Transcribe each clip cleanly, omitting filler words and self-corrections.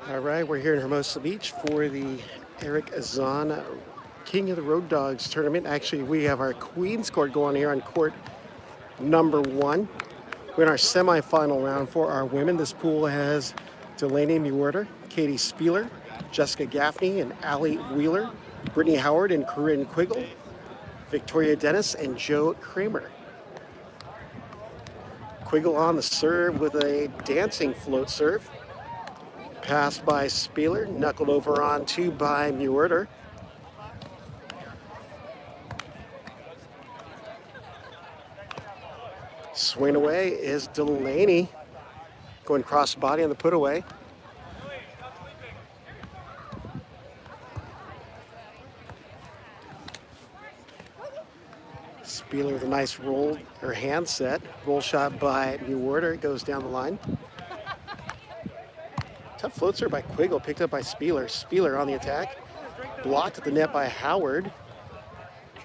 All right, we're here in Hermosa Beach for the Eric ZAUN King of the Road Dogs tournament. Actually, we have our Queen's Court going here on court number 1. We're in our semifinal round for our women. This pool has Delaney Mewurter, Katie Spieler, Jessica Gaffney, and Allie Wheeler, Brittany Howard and Corinne Quiggle, Victoria Dennis, and Joe Kramer. Quiggle on the serve with a dancing float serve. Passed by Spieler, knuckled over on two by Mewurter. Swing away is Delaney, going cross body on the put away. Spieler with a nice roll, or hand set. Roll shot by Mewurter, goes down the line. Tough float serve by Quiggle, picked up by Spieler. Spieler on the attack. Blocked at the net by Howard.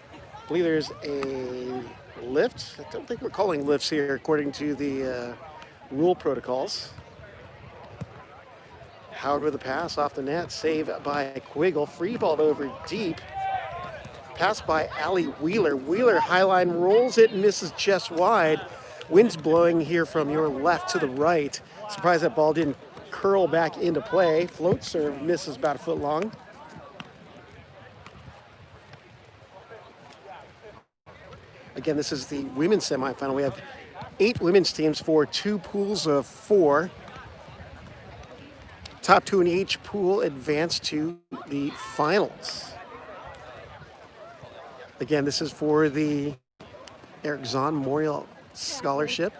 I believe there's a lift. I don't think we're calling lifts here according to the rule protocols. Howard with a pass off the net. Save by Quiggle. Free ball over deep. Pass by Allie Wheeler. Wheeler highline rolls it and misses just wide. Wind's blowing here from your left to the right. Surprised that ball didn't curl back into play. Float serve misses about a foot long. Again, this is the women's semifinal. We have 8 women's teams for 2 pools of 4. Top 2 in each pool advance to the finals. Again, this is for the Eric ZAUN Memorial Scholarship.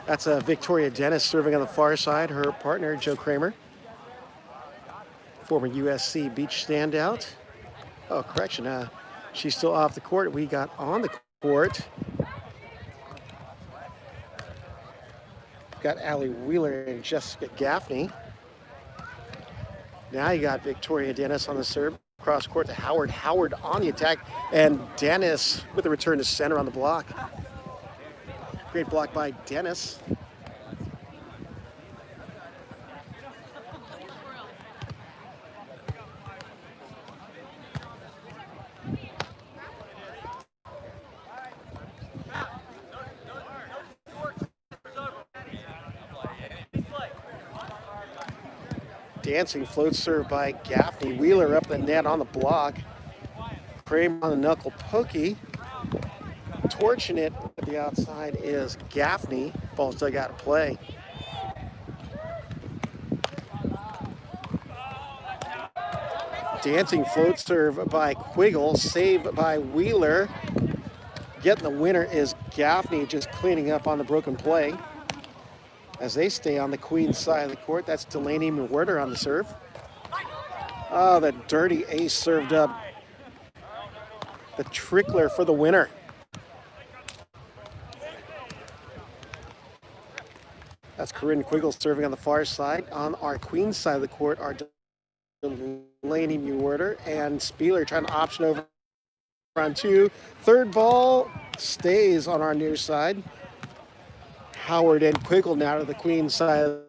That's Victoria Dennis serving on the far side. Her partner, Joe Kramer, former USC beach standout. Oh, correction. She's still off the court. We got on the court. Got Allie Wheeler and Jessica Gaffney. Now you got Victoria Dennis on the serve. Cross court to Howard. Howard on the attack. And Dennis with a return to center on the block. Great block by Dennis. Dancing float serve by Gaffney. Wheeler up the net on the block. Kramer on the knuckle pokey. Torching it at the outside is Gaffney. Ball's dug out of play. Dancing float serve by Quiggle. Save by Wheeler. Getting the winner is Gaffney, just cleaning up on the broken play. As they stay on the Queen's side of the court, that's Delaney Mewurter on the serve. Oh, the dirty ace served up. The trickler for the winner. That's Corinne Quiggle serving on the far side. On our Queen's side of the court are Delaney Mewurter and Spieler trying to option over on 2. Third ball stays on our near side. Howard and Quiggle now to the Queen's side of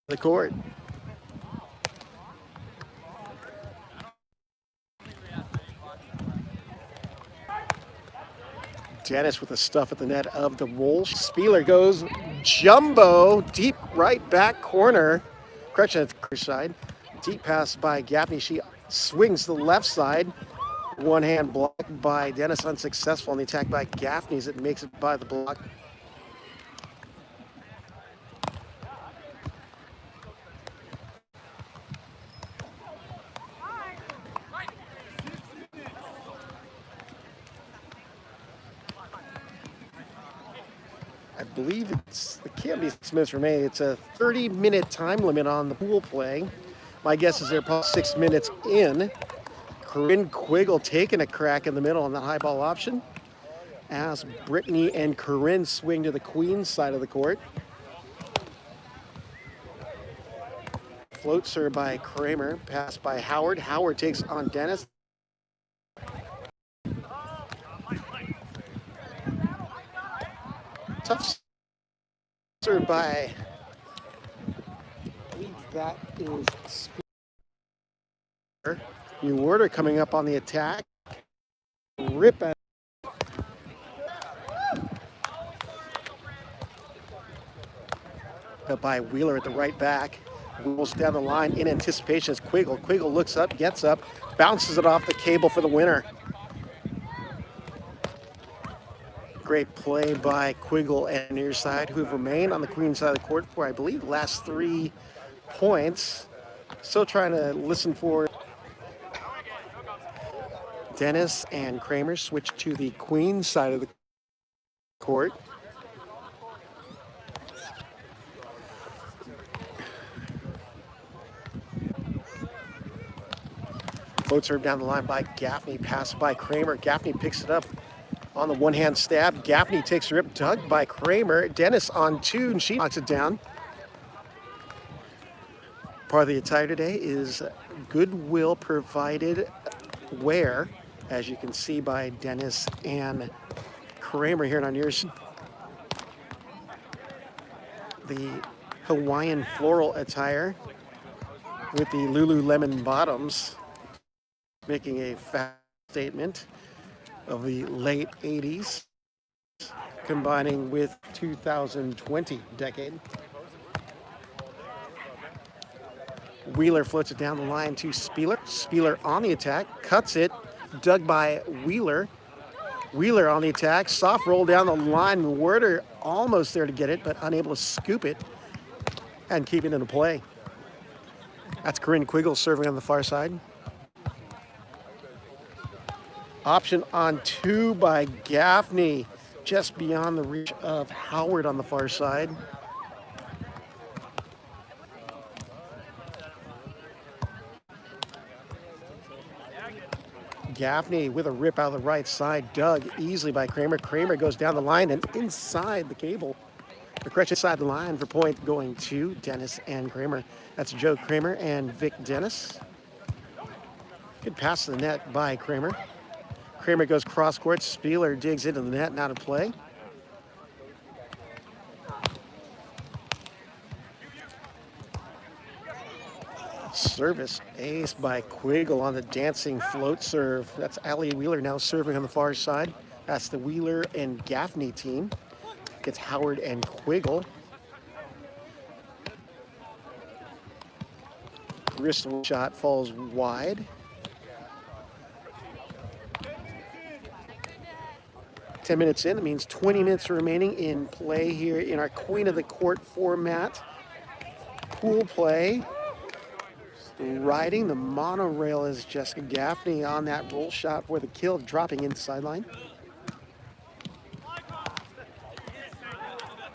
the court. Dennis with the stuff at the net of the roll. Spieler goes jumbo, deep right back corner. Correction at the side. Deep pass by Gaffney. She swings to the left side. One hand block by Dennis, unsuccessful on the attack by Gaffney as it makes it by the block. I believe it can't be 6 minutes remaining. It's a 30-minute time limit on the pool play. My guess is they're probably 6 minutes in. Corinne Quiggle taking a crack in the middle on the high ball option as Brittany and Corinne swing to the Queen's side of the court. float serve by Kramer, pass by Howard. Howard takes on Dennis. Tough serve by, I believe that is Warder coming up on the attack. Rip at by Wheeler at the right back. Rolls down the line in anticipation as Quiggle. Quiggle looks up, gets up, bounces it off the cable for the winner. Great play by Quiggle and near side, who have remained on the Queen side of the court for, I believe, the last 3 points. Still trying to listen for Dennis and Kramer switch to the Queen side of the court. Float serve down the line by Gaffney, pass by Kramer. Gaffney picks it up on the one-hand stab. Gaffney takes a rip, dug by Kramer. Dennis on 2, and she knocks it down. Part of the attire today is Goodwill provided wear, as you can see by Dennis and Kramer here on yours. The Hawaiian floral attire with the Lululemon bottoms, making a fast statement of the late 80s, combining with 2020 decade. Wheeler floats it down the line to Spieler. Spieler on the attack, cuts it, dug by Wheeler. Wheeler on the attack, soft roll down the line. Werder almost there to get it, but unable to scoop it and keep it into play. That's Corinne Quiggle serving on the far side. Option on 2 by Gaffney, just beyond the reach of Howard on the far side. Gaffney with a rip out of the right side, dug easily by Kramer. Kramer goes down the line and inside the cable. The correct inside the line for point going to Dennis and Kramer. That's Joe Kramer and Vic Dennis. Good pass to the net by Kramer. Kramer goes cross court. Spieler digs into the net, not a play. Service ace by Quiggle on the dancing float serve. That's Allie Wheeler now serving on the far side. That's the Wheeler and Gaffney team. Gets Howard and Quiggle. Wrist shot falls wide. 10 minutes in, that means 20 minutes remaining in play here in our Queen of the Court format. Pool play. Riding the monorail is Jessica Gaffney on that roll shot for the kill, dropping in the sideline.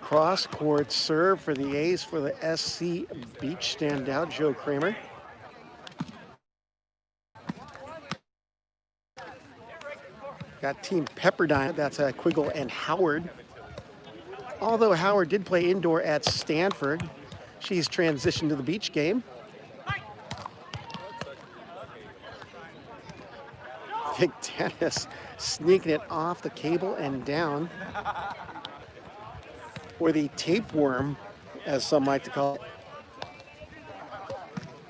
Cross court serve for the ace for the SC Beach standout, Joe Kramer. Got Team Pepperdine, that's Quiggle and Howard. Although Howard did play indoor at Stanford, she's transitioned to the beach game. Vic Dennis sneaking it off the cable and down. Or the tapeworm, as some like to call it.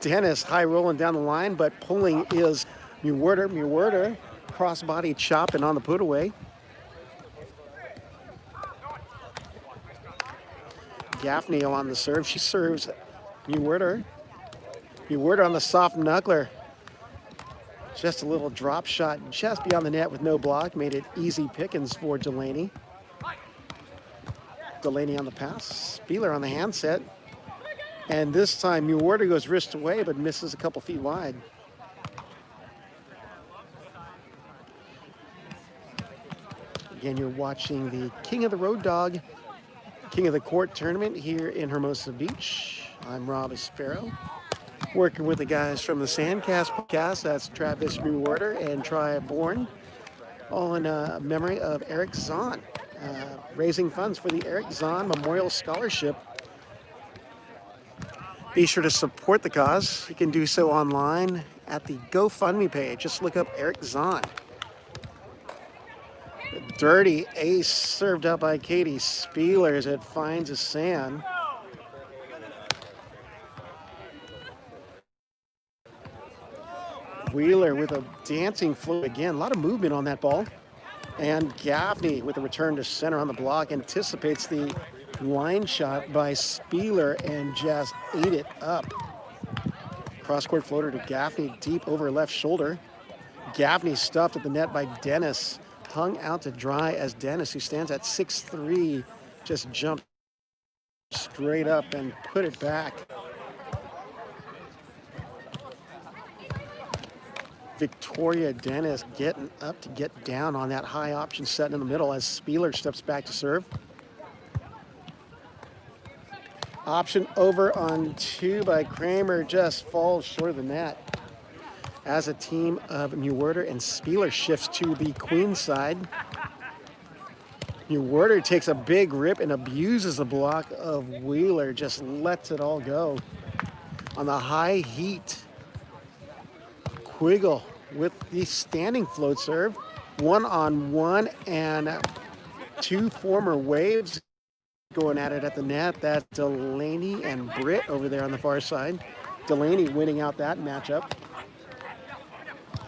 Dennis high rolling down the line, but pulling is Muwerder. Muwerder crossbody chopping on the put away. Gaffney on the serve. She serves Muwerder. Muwerder on the soft knuckler. Just a little drop shot just beyond the net with no block. Made it easy pickings for Delaney. Delaney on the pass. Spieler on the handset. And this time Muwerder goes wrist away but misses a couple feet wide. Again, you're watching the King of the Road Dog, King of the Court tournament here in Hermosa Beach. I'm Rob Espero, working with the guys from the Sandcast podcast. That's Travis Muwerder and Tri Bourne, all in memory of Eric ZAUN, raising funds for the Eric ZAUN Memorial Scholarship. Be sure to support the cause. You can do so online at the GoFundMe page. Just look up Eric ZAUN. Dirty ace served up by Katie Spieler as it finds a sand. Wheeler with a dancing float again. A lot of movement on that ball. And Gaffney with a return to center on the block anticipates the line shot by Spieler and just ate it up. Cross-court floater to Gaffney deep over left shoulder. Gaffney stuffed at the net by Dennis. Hung out to dry as Dennis, who stands at 6'3", just jumped straight up and put it back. Victoria Dennis getting up to get down on that high option set in the middle as Spieler steps back to serve. Option over on 2 by Kramer just falls short of the net. As a team of Neuwerter and Spieler shifts to the queen side. Neuwerter takes a big rip and abuses the block of Wheeler, just lets it all go. On the high heat, Quiggle with the standing float serve. 1-on-1 and 2 former waves going at it at the net. That's Delaney and Britt over there on the far side. Delaney winning out that matchup.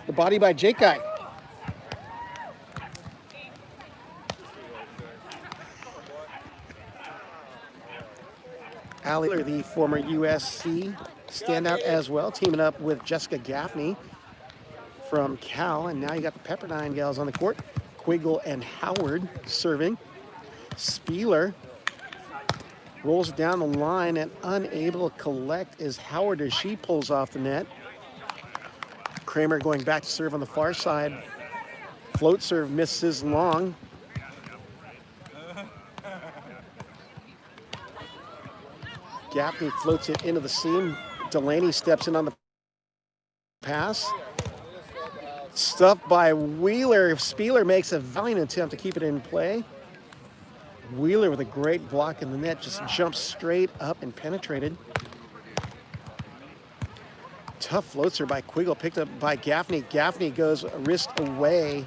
The body by Jake Guy. Allie, the former USC standout as well, teaming up with Jessica Gaffney from Cal. And now you got the Pepperdine gals on the court. Quiggle and Howard serving. Spieler rolls down the line and unable to collect is Howard as she pulls off the net. Kramer going back to serve on the far side. Float serve misses long. Gaffney floats it into the seam. Delaney steps in on the pass. Stuffed by Wheeler. Spieler makes a valiant attempt to keep it in play. Wheeler with a great block in the net, just jumps straight up and penetrated. Tough floater by Quiggle, picked up by Gaffney. Gaffney goes wrist away.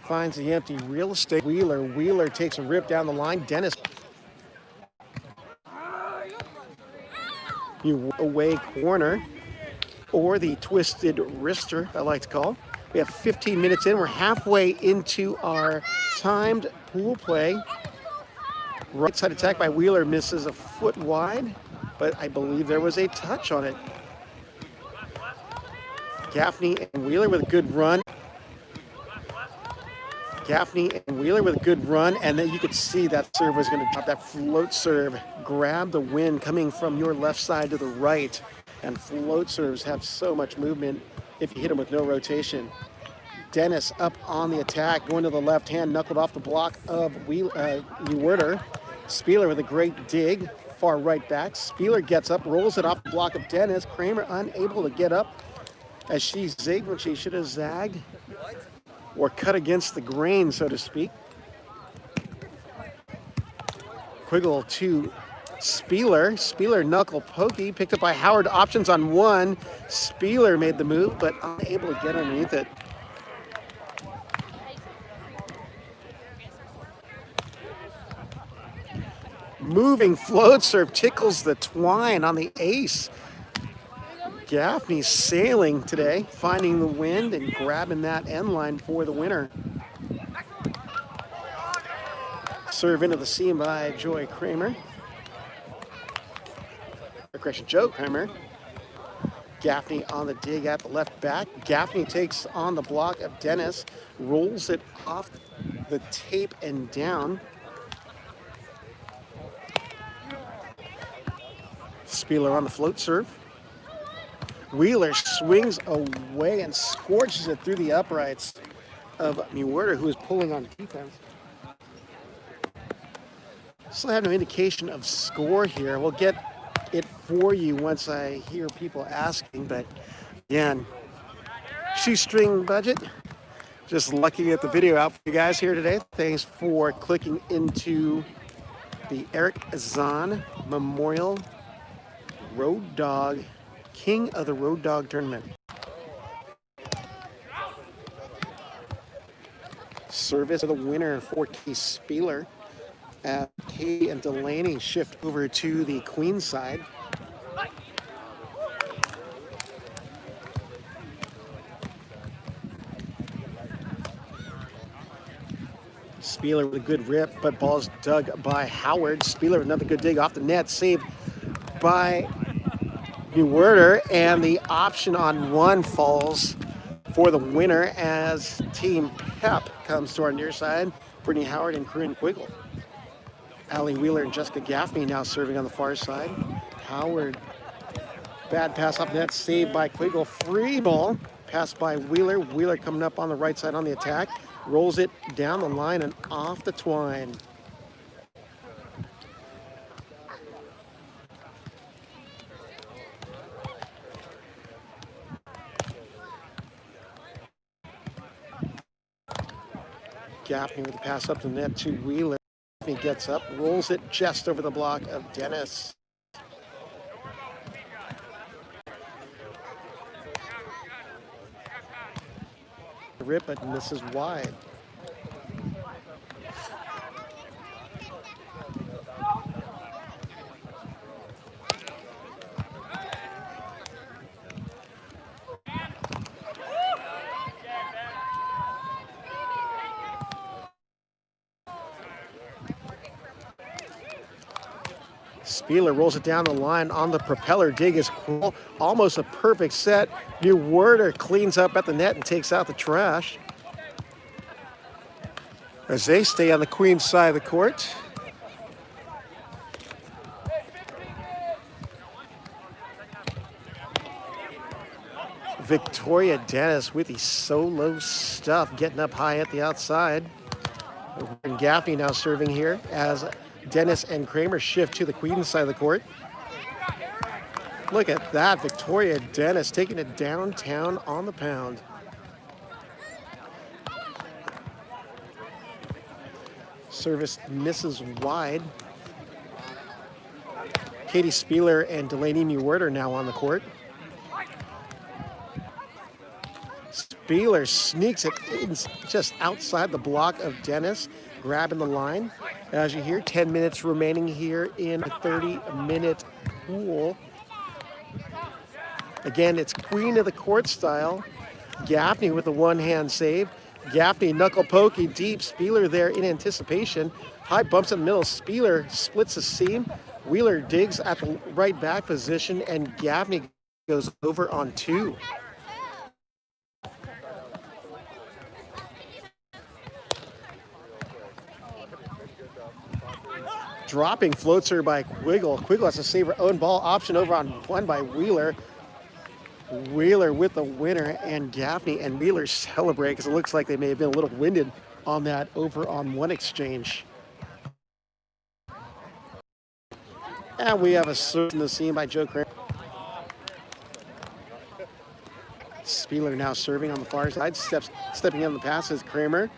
Finds the empty real estate. Wheeler takes a rip down the line. Dennis. Away corner, or the twisted wrister, I like to call. We have 15 minutes in. We're halfway into our timed pool play. Right side attack by Wheeler misses a foot wide, but I believe there was a touch on it. Gaffney and Wheeler with a good run. Gaffney and Wheeler with a good run, and then you could see that serve was going to drop. That float serve grabbed the wind coming from your left side to the right, and float serves have so much movement if you hit them with no rotation. Dennis up on the attack, going to the left hand, knuckled off the block of Neuwerter. Spieler with a great dig, far right back. Spieler gets up, rolls it off the block of Dennis. Kramer unable to get up as she zigged when she should have zagged or cut against the grain, so to speak. Quiggle to Spieler. Spieler knuckle pokey, picked up by Howard. Options on 1. Spieler made the move, but unable to get underneath it. Moving float serve tickles the twine on the ace. Gaffney sailing today, finding the wind and grabbing that end line for the winner. Serve into the seam by Joe Kramer. Gaffney on the dig at the left back. Gaffney takes on the block of Dennis, rolls it off the tape and down. Spieler on the float serve. Wheeler swings away and scorches it through the uprights of Neuwerter, who is pulling on defense. Still have no indication of score here. We'll get it for you once I hear people asking, but again, shoestring budget. Just lucky to get the video out for you guys here today. Thanks for clicking into the Eric ZAUN Memorial Road Dog, King of the Road Dog Tournament. Service of the winner for Katie Spieler. Katie and Delaney shift over to the queen side. Spieler with a good rip, but ball's dug by Howard. Spieler with another good dig off the net, saved by Neuwerter, and the option on one falls for the winner as Team Pep comes to our near side. Brittany Howard and Corinne Quiggle. Allie Wheeler and Jessica Gaffney now serving on the far side. Howard, bad pass off net, saved by Quiggle. Free ball, passed by Wheeler. Wheeler coming up on the right side on the attack. Rolls it down the line and off the twine. Gaffney with the pass up the net to Wheeler. He gets up, rolls it just over the block of Dennis. Rip, but misses wide. Spieler rolls it down the line on the propeller. Dig is cool. Almost a perfect set. Neuwerter cleans up at the net and takes out the trash. As they stay on the queen's side of the court. Victoria Dennis with the solo stuff, getting up high at the outside. And Gaffney now serving here as Dennis and Kramer shift to the queen's side of the court. Look at that, Victoria Dennis taking it downtown on the pound. Service misses wide. Katie Spieler and Delaney Neuwerter now on the court. Spieler sneaks it in just outside the block of Dennis, grabbing the line. As you hear, 10 minutes remaining here in a 30-minute pool. Again, it's queen of the court style. Gaffney with a one-hand save. Gaffney knuckle pokey deep. Spieler there in anticipation. High bumps in the middle. Spieler splits the seam. Wheeler digs at the right back position, and Gaffney goes over on two. Dropping floats her by Quiggle. Quiggle has to save her own ball. Option over on one by Wheeler. Wheeler with the winner, and Gaffney and Wheeler celebrate because it looks like they may have been a little winded on that over on one exchange. And we have a serve in the scene by Joe Kramer. Spieler now serving on the far side. Stepping in the pass is Kramer.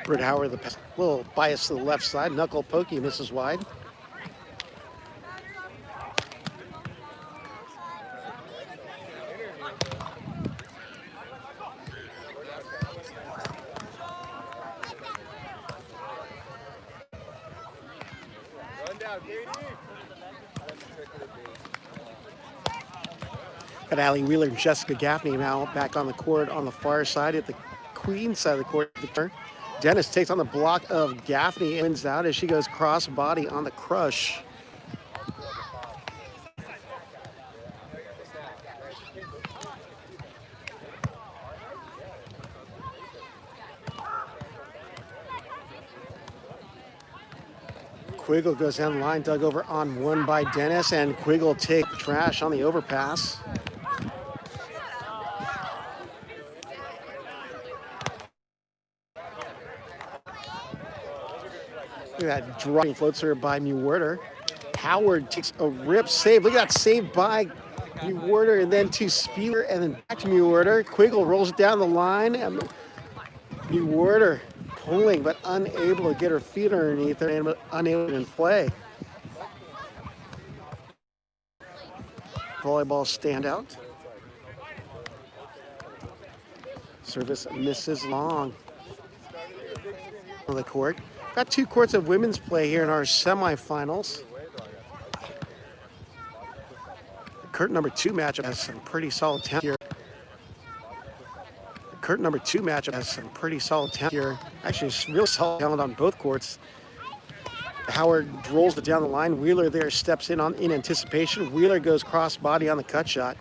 Britt Howard, the pass, little bias to the left side. Knuckle pokey misses wide. Got Allie Wheeler and Jessica Gaffney now back on the court on the far side at the queen side of the court. Dennis takes on the block of Gaffney and wins out as she goes cross body on the crush. Quiggle goes down the line, dug over on one by Dennis, and Quiggle take trash on the overpass. Look at that dropping float serve by Mewwerter. Howard takes a rip save. Look at that save by Mewwerter, and then to Spieler, and then back to Mewwerter. Quiggle rolls it down the line, and Mewwerter pulling, but unable to get her feet underneath her, and unable to play. Volleyball standout. Service misses long on the court. Got 2 courts of women's play here in our semifinals. Court number 2 matchup has some pretty solid talent here. Court number 2 matchup has some pretty solid talent here. Actually, real solid talent on both courts. Howard rolls it down the line. Wheeler there steps in anticipation. Wheeler goes cross body on the cut shot.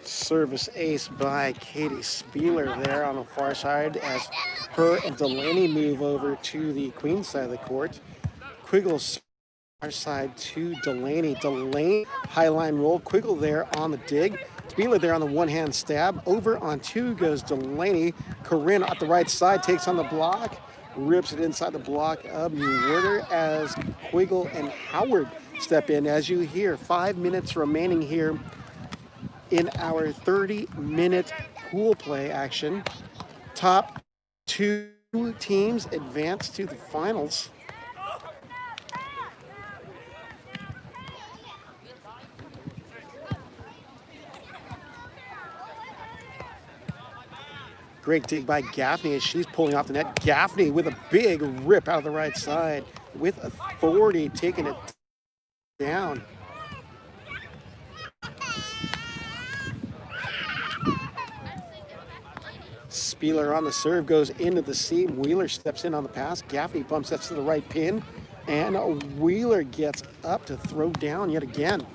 Service ace by Katie Spieler there on the far side as her and Delaney move over to the queen side of the court. Quiggle's far side to Delaney. Delaney high line roll. Quiggle there on the dig. Spieler there on the one-hand stab. Over on 2 goes Delaney. Corinne at the right side takes on the block. Rips it inside the block of Mewwerter as Quiggle and Howard step in. As you hear, 5 minutes remaining here in our 30-minute pool play action. Top 2 teams advance to the finals. Great dig by Gaffney as she's pulling off the net. Gaffney with a big rip out of the right side with authority, taking it down. Spieler on the serve goes into the seam. Wheeler steps in on the pass. Gaffney bumps that to the right pin. And Wheeler gets up to throw down yet again.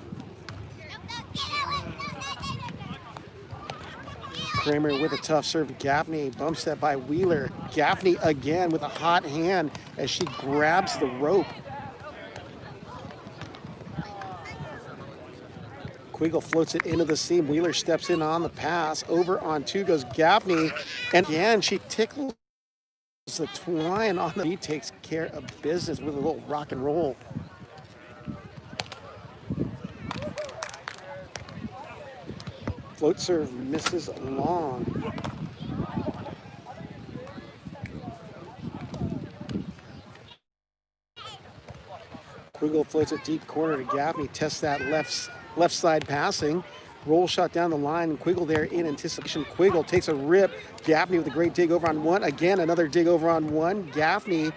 Kramer with a tough serve to Gaffney. Bumps that by Wheeler. Gaffney again with a hot hand as she grabs the rope. Quiggle floats it into the seam. Wheeler steps in on the pass. Over on 2 goes Gaffney. And again, she tickles the twine on the... He takes care of business with a little rock and roll. Float serve misses long. Quiggle floats it deep corner to Gaffney. Tests that left side passing. Roll shot down the line. Quiggle there in anticipation. Quiggle takes a rip. Gaffney with a great dig over on 1. Again, another dig over on 1. Gaffney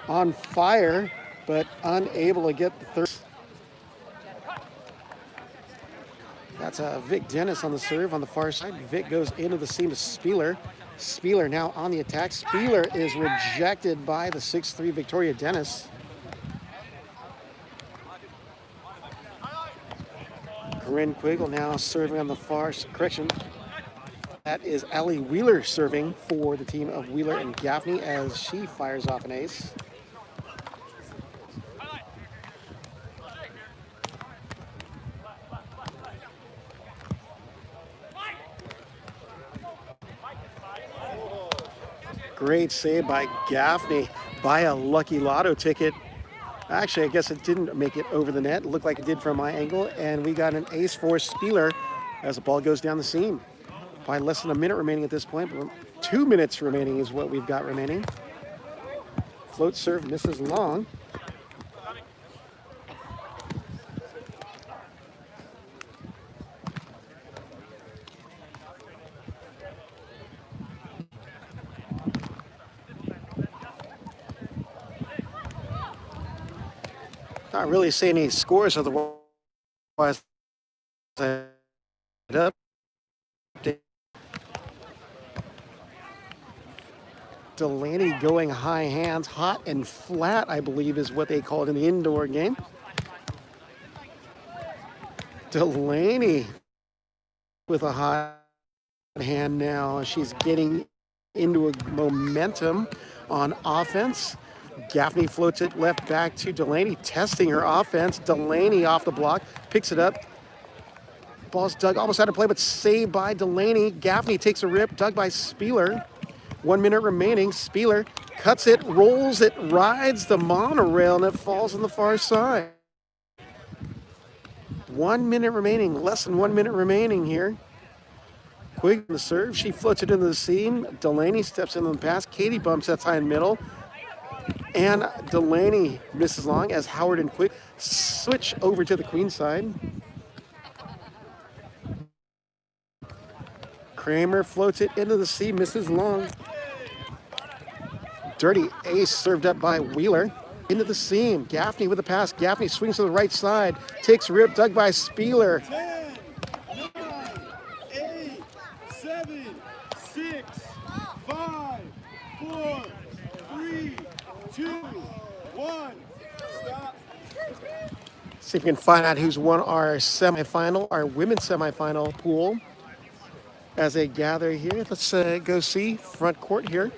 on fire, but unable to get the third. That's Vic Dennis on the serve on the far side. Vic goes into the seam to Spieler. Spieler now on the attack. Spieler is rejected by the 6'3" Victoria Dennis. Corinne Quiggle now serving on the far, correction. That is Allie Wheeler serving for the team of Wheeler and Gaffney as she fires off an ace. Great save by Gaffney. By a lucky lotto ticket. Actually, I guess it didn't make it over the net. It looked like it did from my angle. And we got an ace for Spieler as the ball goes down the seam. By less than a minute remaining at this point. But 2 minutes remaining is what we've got remaining. Float serve misses long. Not really seeing any scores otherwise. I'd update. Delaney going high hands, hot and flat, I believe is what they call it in the indoor game. Delaney with a hot hand now. She's getting into a momentum on offense. Gaffney floats it left back to Delaney, testing her offense. Delaney off the block, picks it up. Ball's dug almost out of play, but saved by Delaney. Gaffney takes a rip, dug by Spieler. 1 minute remaining. Spieler cuts it, rolls it, rides the monorail, and it falls on the far side. 1 minute remaining, less than 1 minute remaining here. Quigg on the serve, she floats it into the seam. Delaney steps into the pass. Katie bumps that high in middle. And Delaney misses long as Howard and Quigg switch over to the Queen side. Kramer floats it into the seam, misses long. Dirty ace served up by Wheeler. Into the seam. Gaffney with the pass. Gaffney swings to the right side. Takes a rip, dug by Spieler. 10, 9, 8, 7, 6, 5, 4, 3, 2, 1. Stop. See if we can find out who's won our semifinal, our women's semifinal pool. As they gather here, let's go see front court here.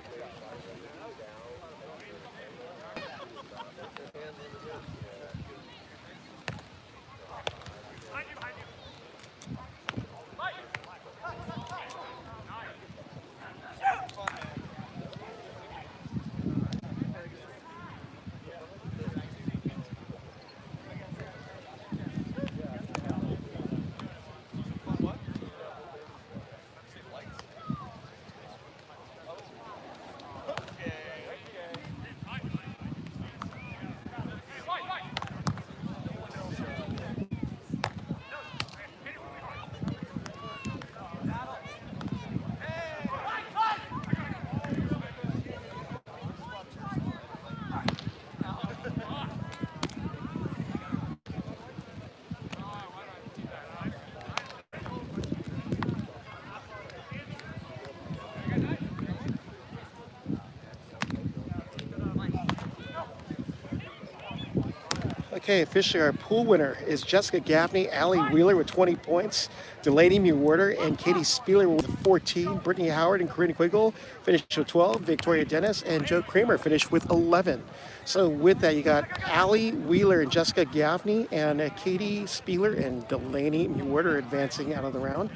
Okay, officially our pool winner is Jessica Gaffney, Allie Wheeler with 20 points, Delaney Mewhorter and Katie Spieler with 14, Brittany Howard and Corinne Quiggle finished with 12, Victoria Dennis and Joe Kramer finished with 11. So with that, you got Allie Wheeler and Jessica Gaffney and Katie Spieler and Delaney Mewhorter advancing out of the round.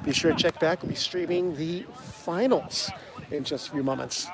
Be sure to check back. We'll be streaming the finals in just a few moments.